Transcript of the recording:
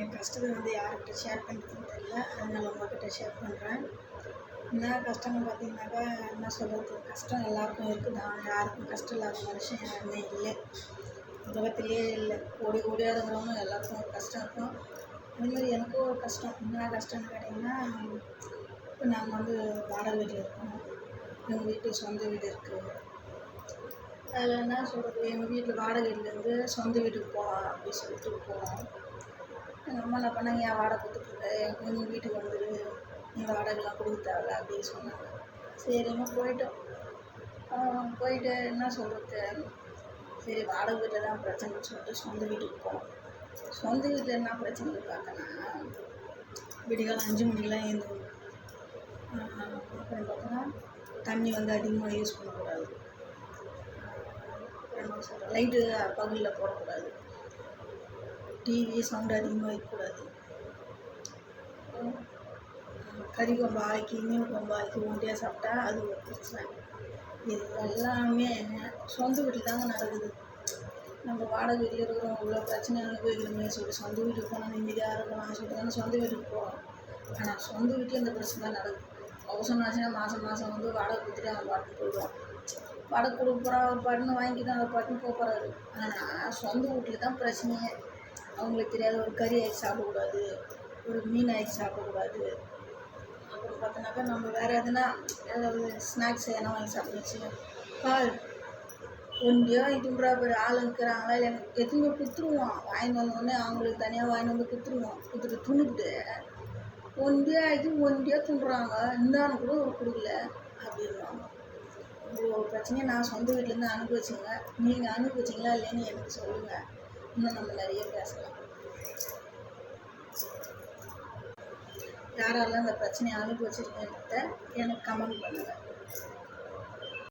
என் கஷ்டத்தை யார்கிட்ட ஷேர் பண்ணுறதுன்னு தெரியல. அதனால் உங்கள்கிட்ட ஷேர் பண்ணுறேன். என்ன கஷ்டம்னு பார்த்தீங்கன்னாக்கா, என்ன சொல்கிறது, கஷ்டம் எல்லாருக்கும் இருக்குது தான். யாருக்கும் கஷ்டம் இல்லாத மனுஷன் யாருமே இல்லை, உலகத்திலேயே இல்லை. கோடி கோடியாக இருக்கிறவங்க எல்லாருக்கும் ஒரு கஷ்டம் இருக்கும். அதேமாதிரி எனக்கும் ஒரு கஷ்டம். என்ன கஷ்டம்னு கேட்டிங்கன்னா, இப்போ நாங்கள் வாடகை வீட்டில் இருக்கோம். எங்கள் வீட்டு சொந்த வீடு இருக்குது. அதில் என்ன சொல்கிறது, எங்கள் வீட்டில் வாடகை வீட்டிலேருந்து சொந்த வீட்டுக்கு போகலாம் அப்படின்னு சொல்லிட்டு போனோம். எங்கள் அம்மா என்ன பண்ணாங்க, ஏன் வாடகை கொடுத்துட்ருக்க, எங்கள் வீட்டுக்கு வந்துடு, நீ வாடகைலாம் கொடுக்க தேவையில்ல அப்படின்னு சொன்னாங்க. சரிங்க போயிட்டோம். போயிட்டு என்ன சொல்கிறது, சரி வாடகை வீட்டில் தான் பிரச்சனைன்னு சொல்லிட்டு சொந்த வீட்டுக்கு போனோம். சொந்த வீட்டில் என்ன பிரச்சனைன்னு பார்த்தோன்னா, விடிகாலம் 5 மணிக்கெலாம் எழுந்துக்கணும். அப்புறம் பார்த்தோன்னா தண்ணி அதிகமாக யூஸ் பண்ணக்கூடாது. என்ன சொல்கிறேன், லைட்டு பகலில் போடக்கூடாது. டிவி சவுண்டு அதிகமாக வைக்கக்கூடாது. கறி கொம்பு ஆக்கி மீன் கொம்பு ஆக்கி ஒண்டியாக சாப்பிட்டா அது ஒரு பிரச்சனை. இது எல்லாமே சொந்த வீட்டில் தாங்க நடக்குது. நம்ம வாடகை வீட்டில் இருக்கிறோம், இவ்வளோ பிரச்சனை அனுபவிக்கிறோமே சொல்லிட்டு சொந்த வீட்டுக்கு போனால் நிம்மதியாக இருக்கலாம்னு சொல்லிட்டு தானே சொந்த வீட்டுக்கு போகிறோம். ஆனால் சொந்த வீட்டில் இந்த பிரச்சனை தான் நடக்குது. அவசரம் ஆச்சுன்னா மாதம் வாடகை கொடுத்துட்டு அவன் பாட்டுன்னு போயிடுவான். வாடகை கொடுக்க போகிறான், அவர் பாட்டுன்னு வாங்கிட்டு அவர் பாட்டுன்னு போகிறாரு. ஆனால் சொந்த வீட்டில் தான் பிரச்சனையே. அவங்களுக்கு தெரியாத ஒரு கறி ஆக்கி சாப்பிடக்கூடாது, ஒரு மீன் ஆக்கி சாப்பிடக்கூடாது. அப்புறம் பார்த்தோன்னாக்கா நம்ம வேறு ஏதாவது ஸ்நாக்ஸ் எதனா வாங்கி சாப்பிடுச்சு. பால் ஒண்டியாக இதுன்றா பேர் ஆள் இருக்கிறாங்களா இல்லை எதுவுமே கொடுத்துருவோம். வாங்கிட்டு வந்தோடனே அவங்களுக்கு தனியாக வாங்கிட்டு கொடுத்துருவோம். கொடுத்துட்டு துணுக்கிட்டு ஒண்டியாக துண்டுறாங்க, இந்தான்னு கூட ஒரு கொடுக்கல அப்படின்வாங்க. இவ்வளோ பிரச்சனையை நான் சொந்த வீட்டிலேருந்து அனுபவிச்சுங்க. நீங்கள் அனுபவிச்சிங்களா இல்லைன்னு எனக்கு சொல்லுங்கள். இன்னும் நம்ம நிறைய பேசலாம். யாரெல்லாம் இந்த பிரச்சனையை அனுபவிச்சிருக்கேன்றத எனக்கு கமெண்ட் பண்ணுங்கள்.